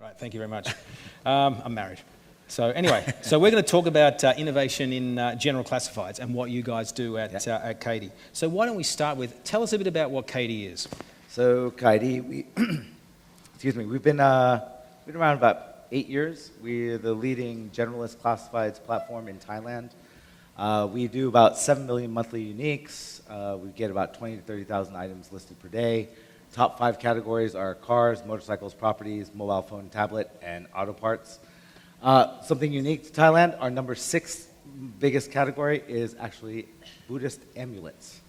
Right, thank you very much. I'm married. So anyway, so we're going to talk about innovation in general classifieds and what you guys do at Katie. So why don't we start with, tell us a bit about what Katie is. So Kaidi, we've been around about 8 years. We're the leading generalist classifieds platform in Thailand. We do about 7 million monthly uniques. We get about 20 to 30,000 items listed per day. Top 5 categories are cars, motorcycles, properties, mobile phone, tablet, and auto parts. Something unique to Thailand, our number 6 biggest category is actually Buddhist amulets,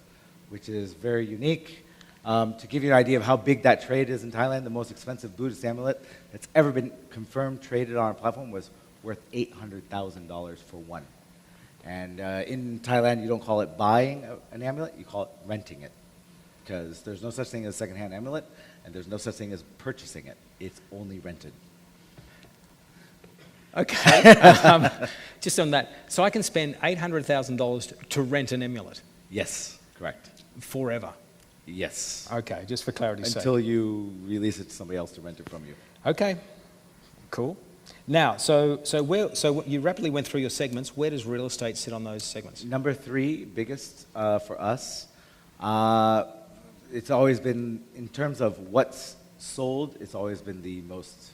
which is very unique. To give you an idea of how big that trade is in Thailand, the most expensive Buddhist amulet that's ever been confirmed traded on our platform was worth $800,000 for one. And in Thailand, you don't call it buying an amulet, you call it renting it. Because there's no such thing as a secondhand amulet, and there's no such thing as purchasing it. It's only rented. Okay, just on that. So I can spend $800,000 to rent an amulet? Yes, correct. Forever? Yes. Okay, just for clarity's sake. Until you release it to somebody else to rent it from you. Okay, cool. Now, so you rapidly went through your segments. Where does real estate sit on those segments? Number 3 biggest for us. It's always been, in terms of what's sold, it's always been the most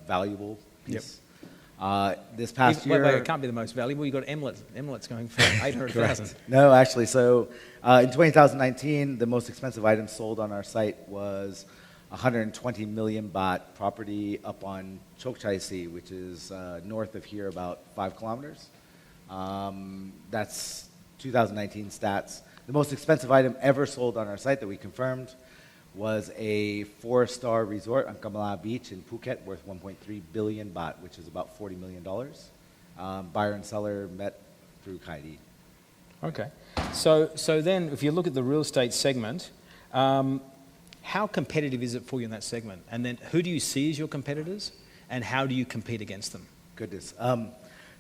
valuable piece. This past year... Wait, it can't be the most valuable. You've got amulets going for 800,000. No, actually, so in 2019, the most expensive item sold on our site was 120 million baht property up on Chok Chai Si, which is north of here about 5 kilometers. That's 2019 stats. The most expensive item ever sold on our site that we confirmed was a 4-star resort on Kamala Beach in Phuket worth 1.3 billion baht, which is about $40 million. Buyer and seller met through Kaidi. Okay. So then, if you look at the real estate segment, how competitive is it for you in that segment? And then who do you see as your competitors, and how do you compete against them? Goodness.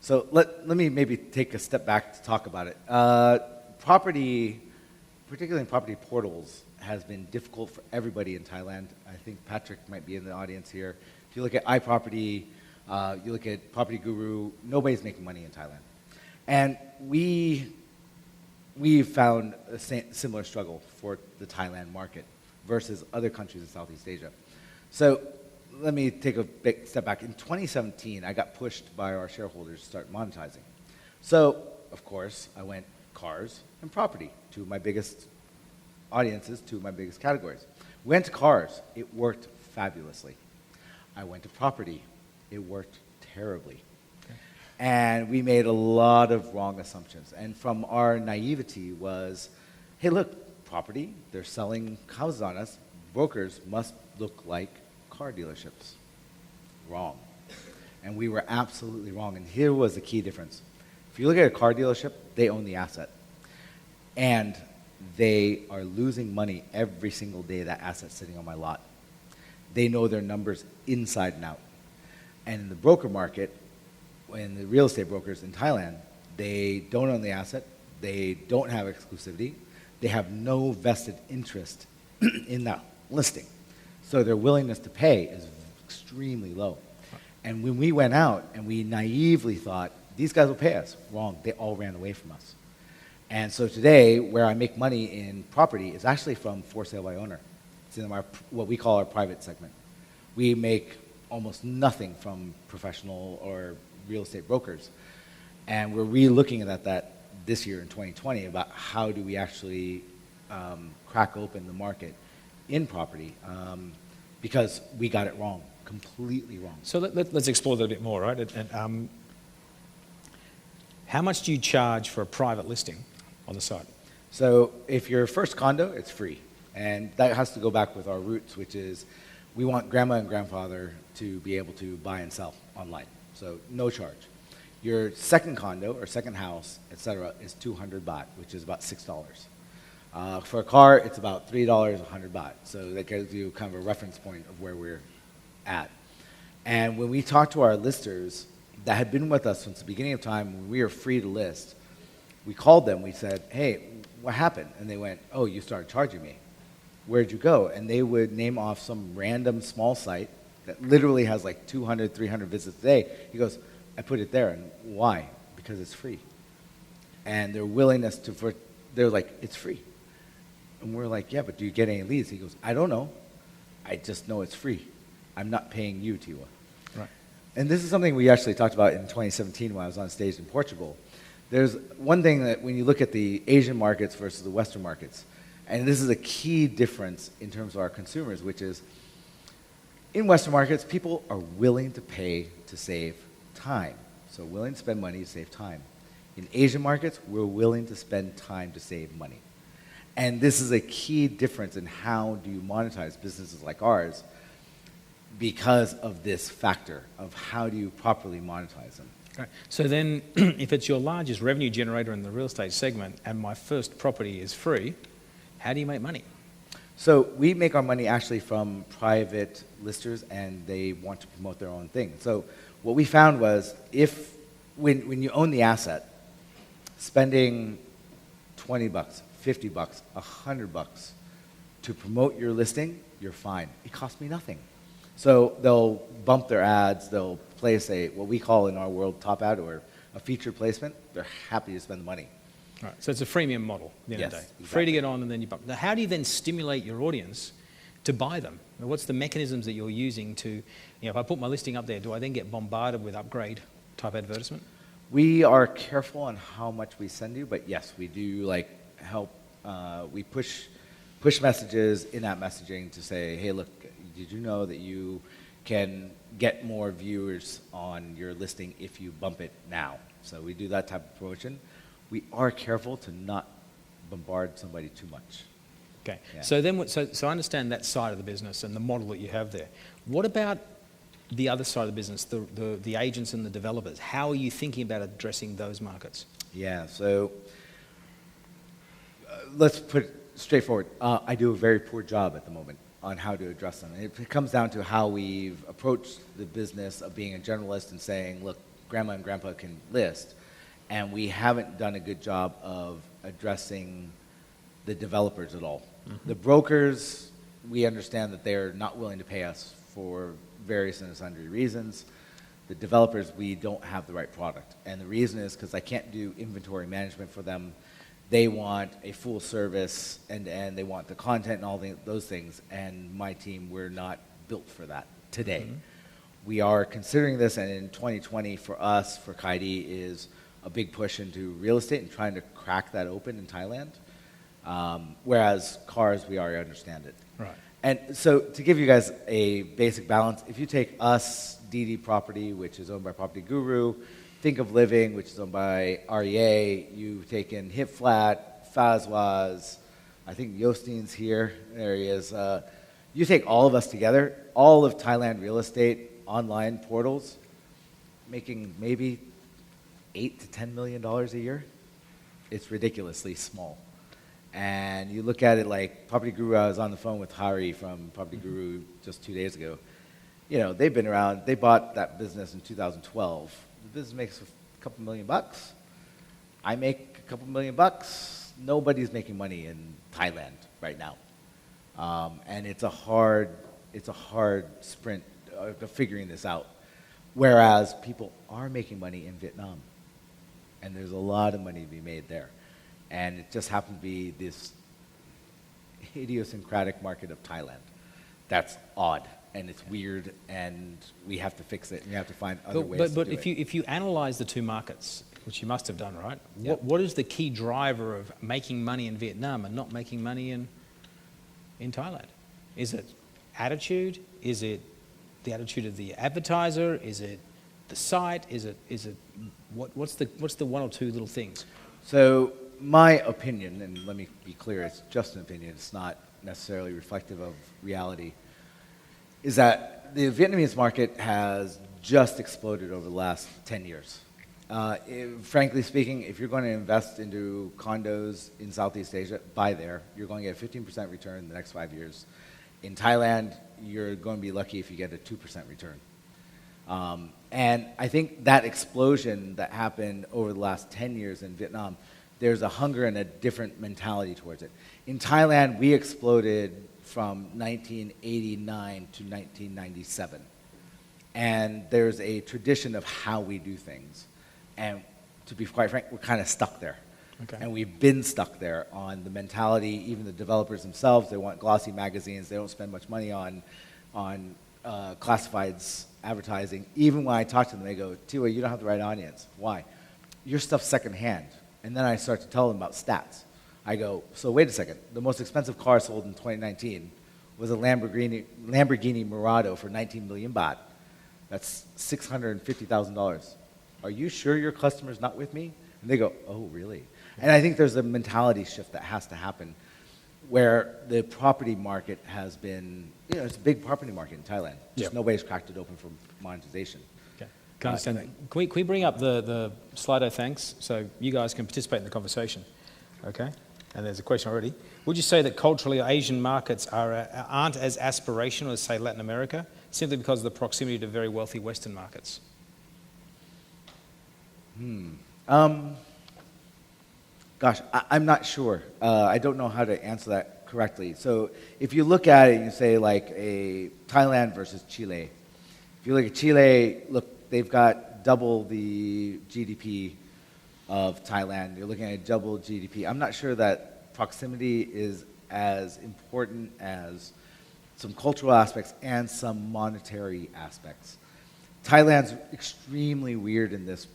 So let me maybe take a step back to talk about it. Property, particularly in property portals, has been difficult for everybody in Thailand. I think Patrick might be in the audience here. If you look at iProperty, you look at Property Guru, nobody's making money in Thailand. And we found a similar struggle for the Thailand market versus other countries in Southeast Asia. So let me take a big step back. In 2017, I got pushed by our shareholders to start monetizing. So, of course, I went cars and property, 2 of my biggest audiences, 2 of my biggest categories. Went to cars, it worked fabulously. I went to property, it worked terribly. Okay. And we made a lot of wrong assumptions. And from our naivety was, hey, look, property, they're selling houses on us, brokers must look like car dealerships. Wrong. And we were absolutely wrong. And here was the key difference. If you look at a car dealership, they own the asset. And they are losing money every single day that asset's sitting on my lot. They know their numbers inside and out. And in the broker market, in the real estate brokers in Thailand, they don't own the asset, they don't have exclusivity, they have no vested interest in that listing. So their willingness to pay is extremely low. And when we went out and we naively thought, these guys will pay us, wrong, they all ran away from us. And so today, where I make money in property is actually from for sale by owner. It's in what we call our private segment. We make almost nothing from professional or real estate brokers. And we're re-looking at that this year in 2020 about how do we actually crack open the market in property because we got it wrong, completely wrong. So let's explore that a bit more, right? And, how much do you charge for a private listing on the site? So if you're first condo, it's free. And that has to go back with our roots, which is we want grandma and grandfather to be able to buy and sell online. So no charge. Your second condo or second house, etc., is 200 baht, which is about $6. For a car, it's about $3, 100 baht. So that gives you kind of a reference point of where we're at. And when we talk to our listers that had been with us since the beginning of time, when we were free to list, we called them, we said, hey, what happened? And they went, oh, you started charging me. Where'd you go? And they would name off some random small site that literally has like 200, 300 visits a day. He goes, I put it there. And why? Because it's free. And their willingness they're like, it's free. And we're like, yeah, but do you get any leads? He goes, I don't know. I just know it's free. I'm not paying you, Tiwa. Right. And this is something we actually talked about in 2017 when I was on stage in Portugal. There's one thing that when you look at the Asian markets versus the Western markets, and this is a key difference in terms of our consumers, which is in Western markets, people are willing to pay to save time. So willing to spend money to save time. In Asian markets, we're willing to spend time to save money. And this is a key difference in how do you monetize businesses like ours because of this factor of how do you properly monetize them. Right. So then, if it's your largest revenue generator in the real estate segment and my first property is free, how do you make money? So we make our money actually from private listers, and they want to promote their own thing. So what we found was when you own the asset, spending $20, $50, $100 to promote your listing, you're fine. It costs me nothing. So they'll bump their ads, they'll place what we call in our world top ad or a feature placement. They're happy to spend the money. Right. So it's a freemium model at the end of the day. Exactly. Free to get on and then you bump. Now, how do you then stimulate your audience to buy them? Now, what's the mechanisms that you're using to, if I put my listing up there, do I then get bombarded with upgrade type advertisement? We are careful on how much we send you, but yes, we do help. We push messages, in-app messaging to say, hey, look, did you know that you can get more viewers on your listing if you bump it now? So we do that type of promotion. We are careful to not bombard somebody too much. Okay. Yeah. So then, so I understand that side of the business and the model that you have there. What about the other side of the business, the agents and the developers? How are you thinking about addressing those markets? Yeah, so let's put it straightforward. I do a very poor job at the moment on how to address them. And it comes down to how we've approached the business of being a generalist and saying, look, grandma and grandpa can list, and we haven't done a good job of addressing the developers at all. Mm-hmm. The brokers, we understand that they're not willing to pay us for various and sundry reasons. The developers, we don't have the right product. And the reason is because I can't do inventory management for them. They want a full service and they want the content and all those things. And my team, we're not built for that today. Mm-hmm. We are considering this, and in 2020 for us, for Kaidi, is a big push into real estate and trying to crack that open in Thailand. Whereas cars, we already understand it. Right. And so to give you guys a basic balance, if you take us, DD Property, which is owned by Property Guru, Think of Living, which is owned by REA, you've taken Hip Flat, Fazwaz, I think Yostein's here, there he is. You take all of us together, all of Thailand real estate, online portals, making maybe $8 to $10 million a year. It's ridiculously small. And you look at it like Property Guru, I was on the phone with Hari from Property Guru just 2 days ago. You know, they've been around, they bought that business in 2012. The business makes a couple $1 million. I make a couple $1 million. Nobody's making money in Thailand right now. And it's a hard sprint of figuring this out. Whereas people are making money in Vietnam. And there's a lot of money to be made there. And it just happens to be this idiosyncratic market of Thailand. That's odd, and it's weird, and we have to fix it, and we have to find other ways to do it. But if you analyze the two markets, which you must have done, right? Yep. What is the key driver of making money in Vietnam and not making money in Thailand? Is it attitude? Is it the attitude of the advertiser? Is it the site? Is it what's the one or two little things? So my opinion, and let me be clear, it's just an opinion, it's not necessarily reflective of reality, is that the Vietnamese market has just exploded over the last 10 years. Frankly speaking, if you're going to invest into condos in Southeast Asia, buy there. You're going to get a 15% return in the next 5 years. In Thailand, you're going to be lucky if you get a 2% return. And I think that explosion that happened over the last 10 years in Vietnam, there's a hunger and a different mentality towards it. In Thailand, we exploded from 1989 to 1997. And there's a tradition of how we do things. And to be quite frank, we're kind of stuck there. Okay. And we've been stuck there on the mentality. Even the developers themselves, they want glossy magazines. They don't spend much money on classifieds advertising. Even when I talk to them, they go, Tiwa, you don't have the right audience. Why? Your stuff's secondhand. And then I start to tell them about stats. I go, so wait a second. The most expensive car sold in 2019 was a Lamborghini Murado for 19 million baht. That's $650,000. Are you sure your customer's not with me? And they go, oh, really? And I think there's a mentality shift that has to happen where the property market has been, it's a big property market in Thailand. Just nobody's cracked it open for monetization. Okay. Can I understand? Can we bring up the Slido, thanks, so you guys can participate in the conversation, okay? And there's a question already. Would you say that culturally Asian markets aren't as aspirational as, say, Latin America, simply because of the proximity to very wealthy Western markets? Gosh, I'm not sure. I don't know how to answer that correctly. So if you look at it, you say like a Thailand versus Chile. If you look at Chile, look, they've got double the GDP of Thailand. You're looking at double GDP. I'm not sure that proximity is as important as some cultural aspects and some monetary aspects. Thailand's extremely weird in this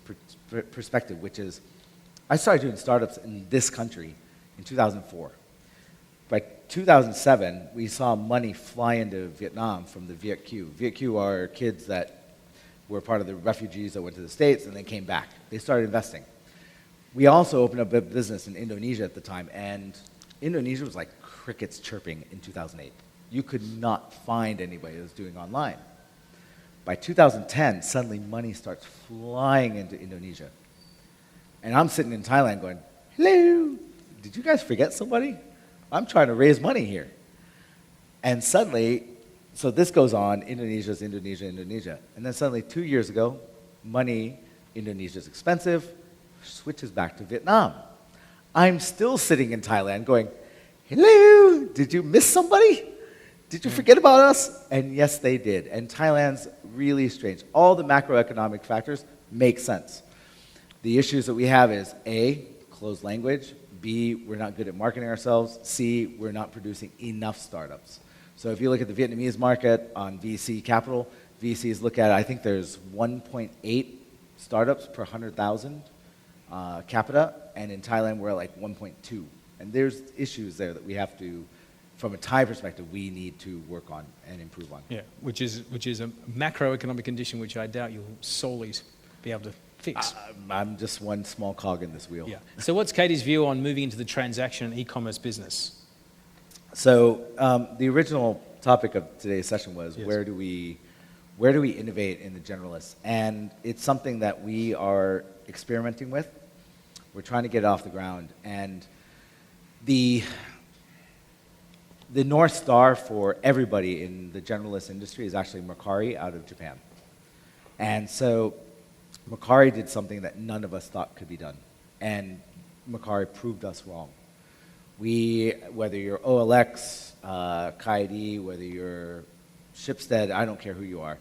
perspective, which is, I started doing startups in this country in 2004. By 2007, we saw money fly into Vietnam from the Viet Kieu. Viet Kieu are kids that were part of the refugees that went to the States and then came back. They started investing. We also opened up a business in Indonesia at the time, and Indonesia was like crickets chirping in 2008. You could not find anybody that was doing online. By 2010, suddenly money starts flying into Indonesia. And I'm sitting in Thailand going, hello, did you guys forget somebody? I'm trying to raise money here. And suddenly, so this goes on, Indonesia's Indonesia. And then suddenly 2 years ago, money, Indonesia's expensive, switches back to Vietnam. I'm still sitting in Thailand going, hello, did you miss somebody? Did you forget about us? And yes, they did. And Thailand's really strange. All the macroeconomic factors make sense. The issues that we have is A, closed language, B, we're not good at marketing ourselves, C, we're not producing enough startups. So if you look at the Vietnamese market on VC capital, VCs look at, I think there's 1.8 startups per 100,000 capita, and in Thailand we're at like 1.2. And there's issues there that we have to, from a Thai perspective, we need to work on and improve on. Yeah, which is a macroeconomic condition which I doubt you'll solely be able to fix. I'm just one small cog in this wheel. Yeah. So what's Katie's view on moving into the transaction and e-commerce business? So the original topic of today's session was Yes. where do we innovate in the generalists? And it's something that we are experimenting with. We're trying to get it off the ground. And the North Star for everybody in the generalist industry is actually Mercari out of Japan. And so Mercari did something that none of us thought could be done. And Mercari proved us wrong. Whether you're OLX, Kaidi, whether you're Shipstead, I don't care who you are,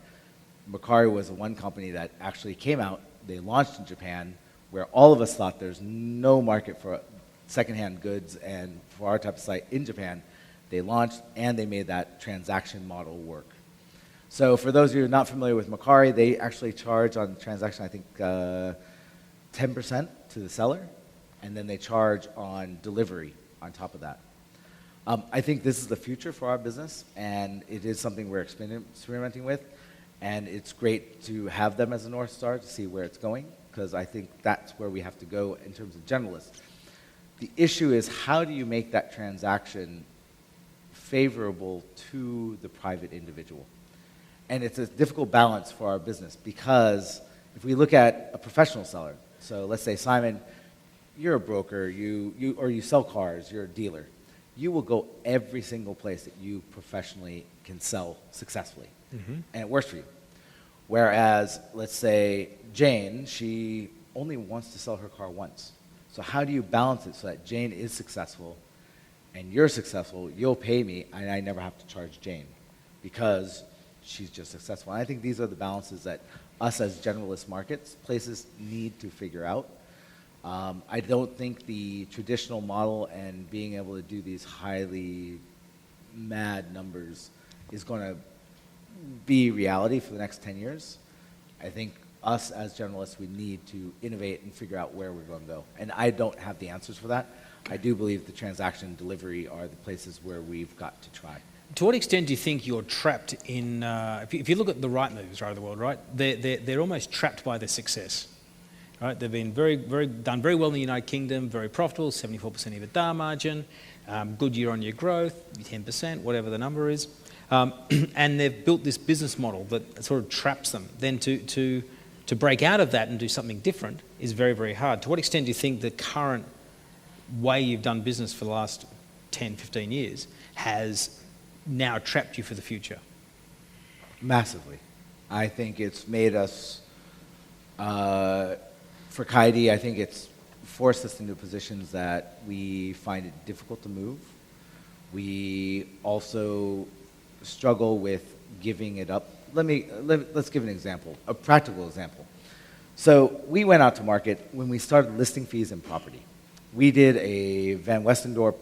Mercari was the one company that actually came out, they launched in Japan, where all of us thought there's no market for secondhand goods and for our type of site in Japan. They launched and they made that transaction model work. So for those of you who are not familiar with Mercari, they actually charge on transaction, I think, 10% to the seller, and then they charge on delivery on top of that. I think this is the future for our business, and it is something we're experimenting with, and it's great to have them as a North Star to see where it's going, because I think that's where we have to go in terms of generalists. The issue is, how do you make that transaction favorable to the private individual? And it's a difficult balance for our business, because if we look at a professional seller, so let's say, Simon, you're a broker, or you sell cars, you're a dealer. You will go every single place that you professionally can sell successfully, and it works for you. Whereas, let's say, Jane, she only wants to sell her car once. So how do you balance it so that Jane is successful and you're successful, you'll pay me, and I never have to charge Jane? Because she's just successful. And I think these are the balances that us as generalist markets places need to figure out. I don't think the traditional model and being able to do these highly mad numbers is going to be reality for the next 10 years. I think us as generalists, we need to innovate and figure out where we're going to go. And I don't have the answers for that. I do believe the transaction and delivery are the places where we've got to try. To what extent do you think you're trapped in, if you look at the right moves right of the world, right, they're almost trapped by their success. Right? They've been done very well in the United Kingdom, very profitable, 74% EBITDA margin, good year-on-year growth, 10%, whatever the number is. And they've built this business model that sort of traps them. Then to break out of that and do something different is very, very hard. To what extent do you think the current way you've done business for the last 10, 15 years has now trapped you for the future? Massively. I think it's made us, for Kaidi, I think it's forced us into positions that we find it difficult to move. We also struggle with giving it up. Let's give an example, a practical example. So we went out to market when we started listing fees in property. We did a Van Westendorp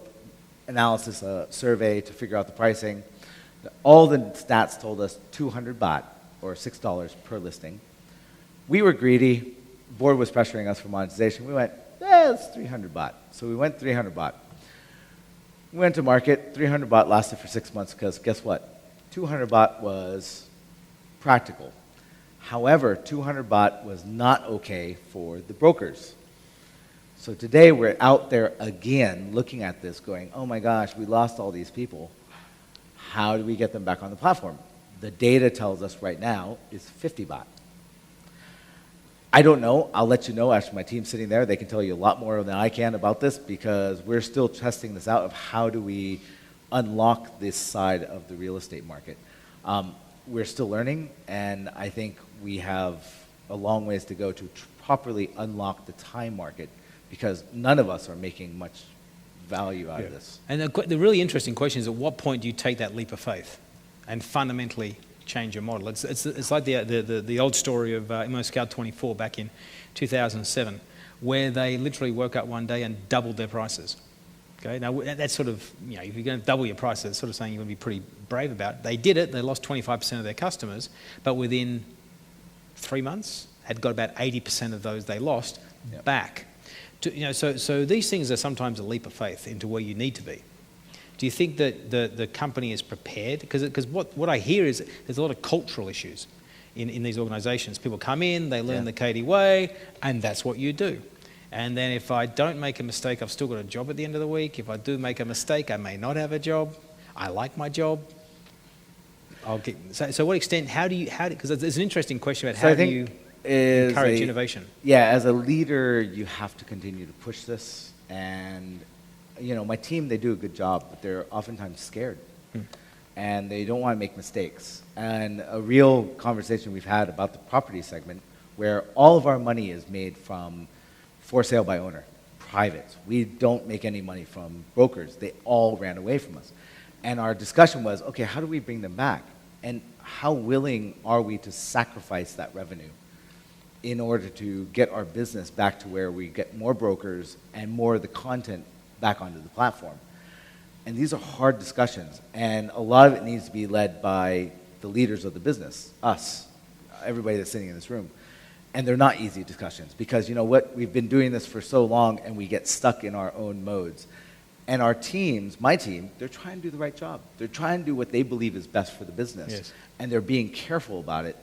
analysis survey to figure out the pricing. All the stats told us 200 baht, or $6 per listing. We were greedy. Board was pressuring us for monetization. We went, it's 300 baht. So we went 300 baht. We went to market. 300 baht lasted for 6 months because guess what? 200 baht was practical. However, 200 baht was not okay for the brokers. So today we're out there again looking at this going, oh my gosh, we lost all these people. How do we get them back on the platform? The data tells us right now is 50 baht. I don't know. I'll let you know after my team's sitting there. They can tell you a lot more than I can about this because we're still testing this out of how do we unlock this side of the real estate market. We're still learning, and I think we have a long ways to go to properly unlock the Thai market because none of us are making much value out of this. And the really interesting question is, at what point do you take that leap of faith and fundamentally change your model? It's like the old story of ImmoScout24 back in 2007, where they literally woke up one day and doubled their prices. Okay, now that's sort of, if you're going to double your prices, it's sort of saying you're going to be pretty brave about it. They did it. They lost 25% of their customers, but within 3 months, had got about 80% of those they lost back. So these things are sometimes a leap of faith into where you need to be. Do you think that the company is prepared? Because what I hear is there's a lot of cultural issues in these organizations. People come in, they learn the Kaidi way, and that's what you do. And then if I don't make a mistake, I've still got a job at the end of the week. If I do make a mistake, I may not have a job. I like my job. So what extent, because there's an interesting question about how do you encourage innovation? Yeah, as a leader, you have to continue to push this. And, my team, they do a good job, but they're oftentimes scared. And they don't want to make mistakes. And a real conversation we've had about the property segment, where all of our money is made from for sale by owner, private. We don't make any money from brokers. They all ran away from us. And our discussion was, okay, how do we bring them back? And how willing are we to sacrifice that revenue in order to get our business back to where we get more brokers and more of the content back onto the platform? And these are hard discussions. And a lot of it needs to be led by the leaders of the business, us, everybody that's sitting in this room. And they're not easy discussions because, we've been doing this for so long and we get stuck in our own modes. And our teams, my team, they're trying to do the right job. They're trying to do what they believe is best for the business. Yes. And they're being careful about it.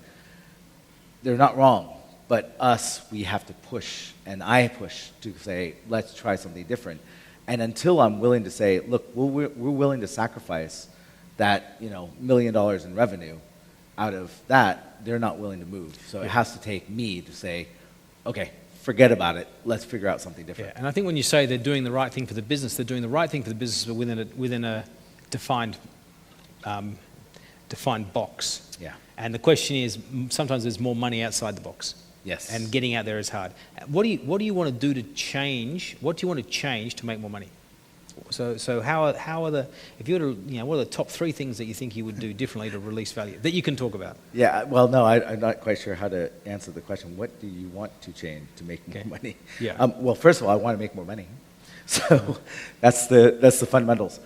They're not wrong. But us, we have to push, and I push to say, let's try something different. And until I'm willing to say, look, we're willing to sacrifice that, $1 million in revenue out of that, they're not willing to move. So it has to take me to say, okay, forget about it. Let's figure out something different. Yeah, and I think when you say they're doing the right thing for the business, they're doing the right thing for the business, but within a defined box. Yeah. And the question is, sometimes there's more money outside the box. Yes. And getting out there is hard. What do you want to do to change? What do you want to change to make more money? So how are the, if you were to, what are the top three things that you think you would do differently to release value that you can talk about? Yeah, well, no, I'm not quite sure how to answer the question. What do you want to change to make more money? Yeah. Well, first of all, I want to make more money. So that's the fundamentals.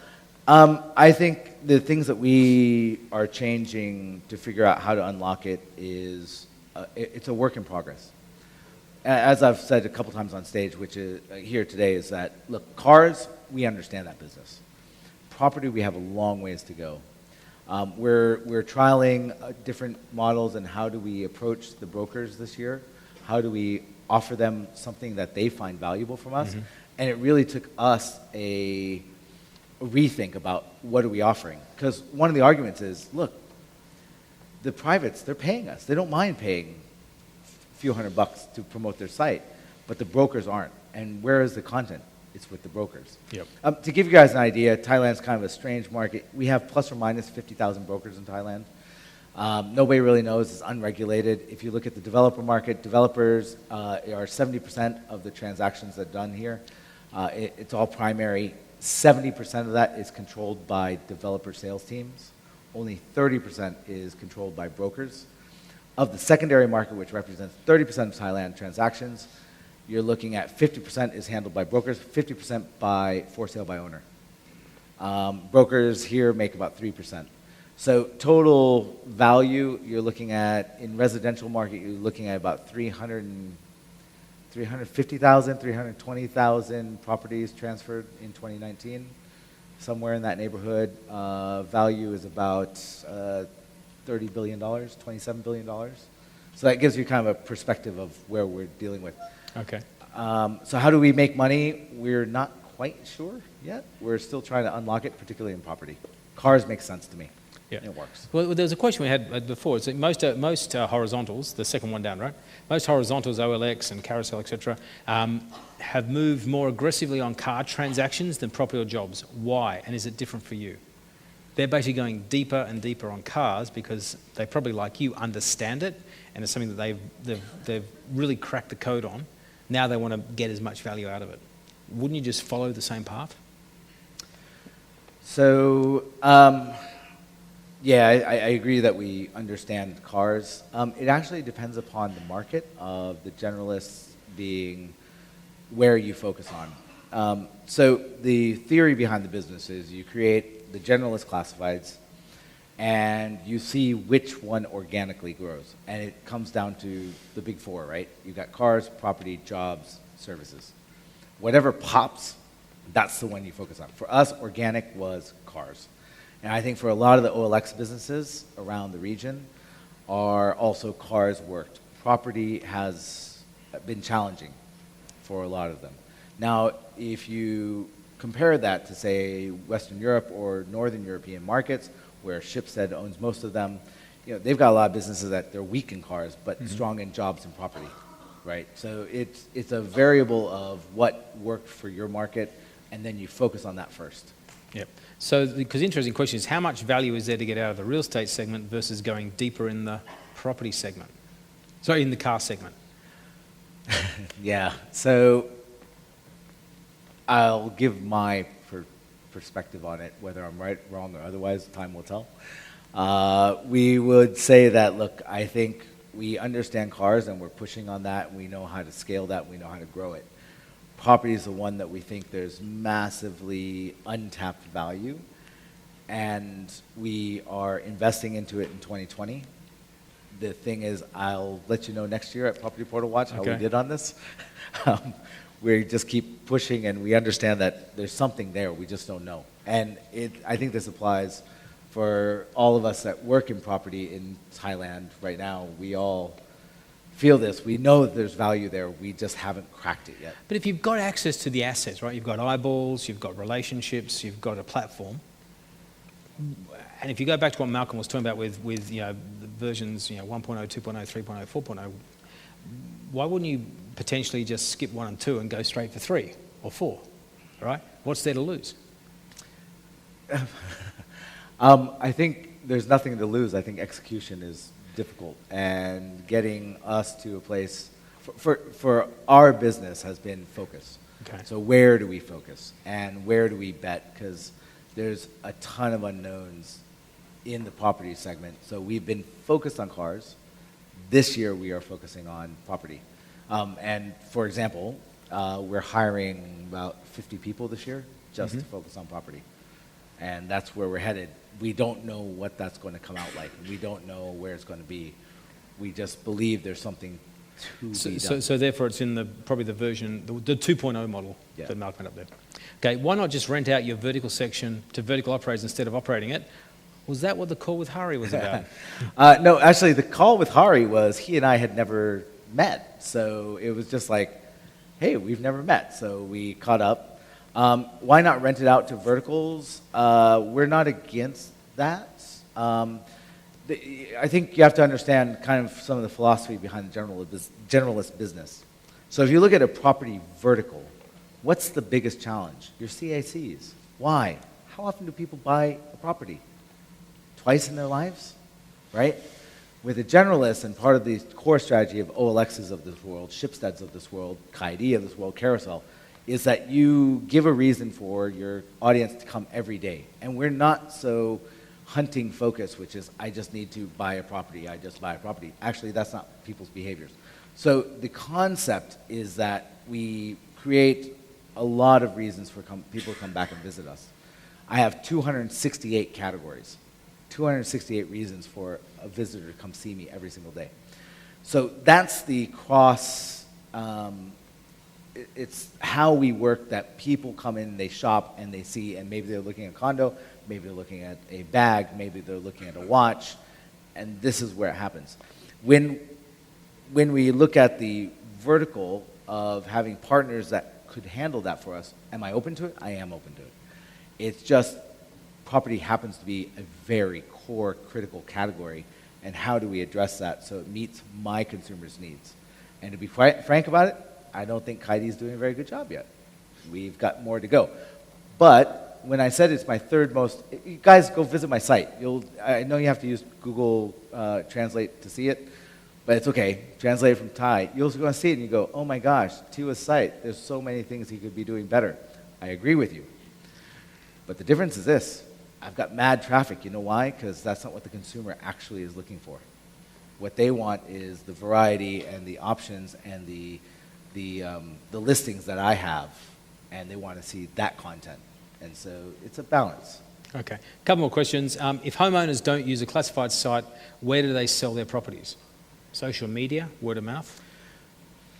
I think the things that we are changing to figure out how to unlock it is, it's a work in progress. As I've said a couple times on stage, which is here today, is that, look, cars, we understand that business. Property, we have a long ways to go. We're trialing different models and how do we approach the brokers this year? How do we offer them something that they find valuable from us? Mm-hmm. And it really took us a rethink about what are we offering. Because one of the arguments is, look, the privates, they're paying us. They don't mind paying a few $100 to promote their site, but the brokers aren't. And where is the content? It's with the brokers. Yep. To give you guys an idea, Thailand's kind of a strange market. We have plus or minus 50,000 brokers in Thailand. Nobody really knows. It's unregulated. If you look at the developer market, developers are 70% of the transactions that are done here. It's all primary. 70% of that is controlled by developer sales teams. Only 30% is controlled by brokers. Of the secondary market, which represents 30% of Thailand transactions, you're looking at 50% is handled by brokers, 50% by for sale by owner. Brokers here make about 3%. So total value, you're looking at, in residential market, you're looking at about 350,000, 320,000 properties transferred in 2019. Somewhere in that neighborhood. Value is about $30 billion, $27 billion. So that gives you kind of a perspective of where we're dealing with. Okay. So how do we make money? We're not quite sure yet. We're still trying to unlock it, particularly in property. Cars make sense to me. Yeah. It works. Well, there was a question we had before. It's that most horizontals, the second one down, right? Most horizontals, OLX and Carousel, etc., have moved more aggressively on car transactions than property or jobs. Why? And is it different for you? They're basically going deeper and deeper on cars because they probably, like you, understand it, and it's something that they've really cracked the code on. Now they want to get as much value out of it. Wouldn't you just follow the same path? So, yeah, I agree that we understand cars. It actually depends upon the market of the generalists being where you focus on. So the theory behind the business is you create the generalist classifieds and you see which one organically grows. And it comes down to the big four, right? You've got cars, property, jobs, services. Whatever pops, that's the one you focus on. For us, organic was cars. And I think for a lot of the OLX businesses around the region are also cars worked. Property has been challenging for a lot of them. Now, if you compare that to, say, Western Europe or Northern European markets, where Schibsted owns most of them, they've got a lot of businesses that they're weak in cars, but strong in jobs and property, right? So it's a variable of what worked for your market, and then you focus on that first. Yep. So, because the interesting question is, how much value is there to get out of the real estate segment versus going deeper in the property segment? Sorry, in the car segment. Yeah. So I'll give my perspective on it, whether I'm right, wrong, or otherwise, time will tell. We would say that, look, I think we understand cars and we're pushing on that. We know how to scale that. We know how to grow it. Property is the one that we think there's massively untapped value, and we are investing into it in 2020. The thing is, I'll let you know next year at Property Portal Watch how we did on this. We just keep pushing, and we understand that there's something there. We just don't know. And I think this applies for all of us that work in property in Thailand right now. We all feel this. We know that there's value there. We just haven't cracked it yet. But if you've got access to the assets, right? You've got eyeballs, you've got relationships, you've got a platform. And if you go back to what Malcolm was talking about with the versions 1.0, 2.0, 3.0, 4.0, why wouldn't you potentially just skip 1 and 2 and go straight for 3 or 4? Right? What's there to lose? I think there's nothing to lose. I think execution is difficult, and getting us to a place for our business has been focus. Okay. So where do we focus and where do we bet? Because there's a ton of unknowns in the property segment. So we've been focused on cars. This year we are focusing on property. And for example, we're hiring about 50 people this year just to focus on property. And that's where we're headed. We don't know what that's going to come out like. We don't know where it's going to be. We just believe there's something to be done. So therefore it's in probably the version, the 2.0 model that Mark went up there. Okay, why not just rent out your vertical section to vertical operators instead of operating it? Was that what the call with Hari was about? No, actually, the call with Hari was he and I had never met. So it was just like, hey, we've never met. So we caught up. Why not rent it out to verticals? We're not against that. I think you have to understand kind of some of the philosophy behind the generalist business. So if you look at a property vertical, what's the biggest challenge? Your CACs. Why? How often do people buy a property? Twice in their lives, right? With a generalist, and part of the core strategy of OLXs of this world, Shipsteads of this world, Kaidi of this world, Carousel, is that you give a reason for your audience to come every day. And we're not so hunting focused, which is, I just need to buy a property, I just buy a property. Actually, that's not people's behaviors. So the concept is that we create a lot of reasons for people to come back and visit us. I have 268 categories. 268 reasons for a visitor to come see me every single day. So that's the cross, it's how we work, that people come in, they shop, and they see, and maybe they're looking at a condo, maybe they're looking at a bag, maybe they're looking at a watch, and this is where it happens. When we look at the vertical of having partners that could handle that for us, am I open to it? I am open to it. It's just property happens to be a very core, critical category, and how do we address that so it meets my consumers' needs? And to be frank about it, I don't think Kaidi is doing a very good job yet. We've got more to go. But when I said it's my third most, you guys go visit my site. I know you have to use Google Translate to see it, but it's okay. Translate it from Thai. You'll go and see it and you go, oh my gosh, Tiwa's site, there's so many things he could be doing better. I agree with you. But the difference is this. I've got mad traffic. You know why? Because that's not what the consumer actually is looking for. What they want is the variety and the options and the listings that I have, and they want to see that content. And so it's a balance. Okay, a couple more questions. If homeowners don't use a classified site, where do they sell their properties? Social media, word of mouth?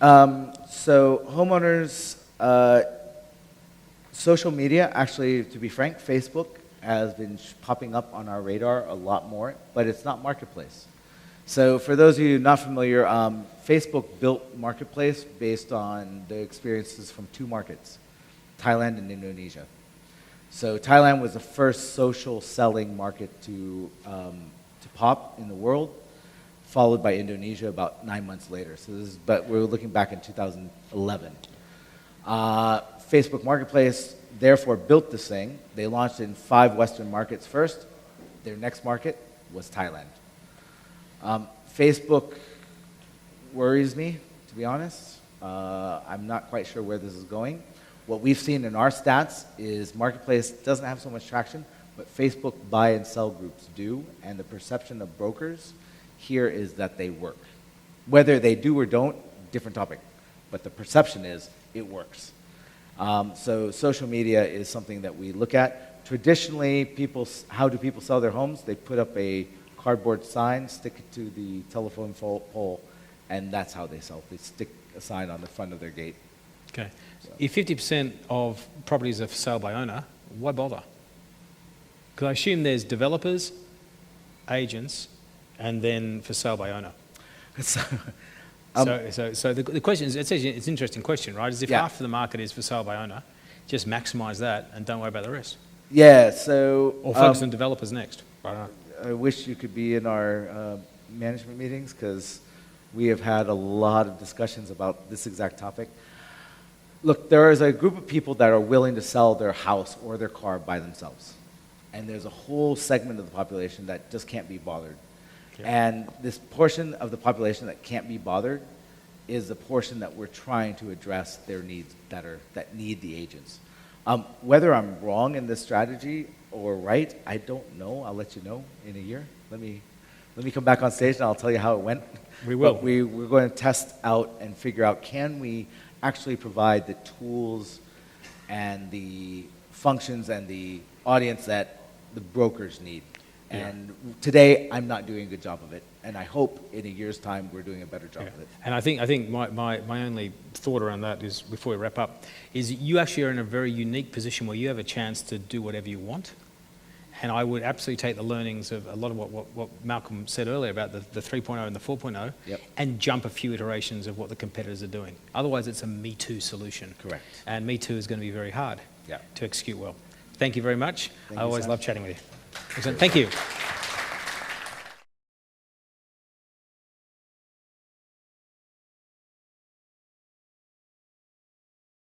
So homeowners, social media, actually, to be frank, Facebook has been popping up on our radar a lot more, but it's not Marketplace. So for those of you not familiar, Facebook built Marketplace based on the experiences from two markets, Thailand and Indonesia. So Thailand was the first social selling market to pop in the world, followed by Indonesia about 9 months later. But we're looking back in 2011. Facebook Marketplace therefore built this thing. They launched in 5 Western markets first. Their next market was Thailand. Facebook worries me, to be honest. I'm not quite sure where this is going. What we've seen in our stats is Marketplace doesn't have so much traction, but Facebook buy and sell groups do, and the perception of brokers here is that they work. Whether they do or don't, different topic, but the perception is it works. So social media is something that we look at. Traditionally, how do people sell their homes? They put up a cardboard sign, stick it to the telephone pole, and that's how they sell. They stick a sign on the front of their gate. Okay. So. If 50% of properties are for sale by owner, why bother? Because I assume there's developers, agents, and then for sale by owner. So the question is, it's an interesting question, right? Is if half of the market is for sale by owner, just maximize that and don't worry about the rest. Yeah, so... Or focus on developers next. Right. I wish you could be in our management meetings because we have had a lot of discussions about this exact topic. Look, there is a group of people that are willing to sell their house or their car by themselves. And there's a whole segment of the population that just can't be bothered. Yeah. And this portion of the population that can't be bothered is the portion that we're trying to address their needs better, that need the agents. Whether I'm wrong in this strategy or right, I don't know. I'll let you know in a year. Let me come back on stage and I'll tell you how it went. We will. But we're going to test out and figure out, can we actually provide the tools and the functions and the audience that the brokers need. Yeah. And today, I'm not doing a good job of it. And I hope in a year's time, we're doing a better job of it. And I think my only thought around that is, before we wrap up, is you actually are in a very unique position where you have a chance to do whatever you want. And I would absolutely take the learnings of a lot of what Malcolm said earlier about the 3.0 and the 4.0 Yep. and jump a few iterations of what the competitors are doing. Otherwise, it's a Me Too solution. Correct. And Me Too is going to be very hard Yeah. to execute well. Thank you very much. Thank I you, always Sam. love chatting with you. Excellent. Thank you.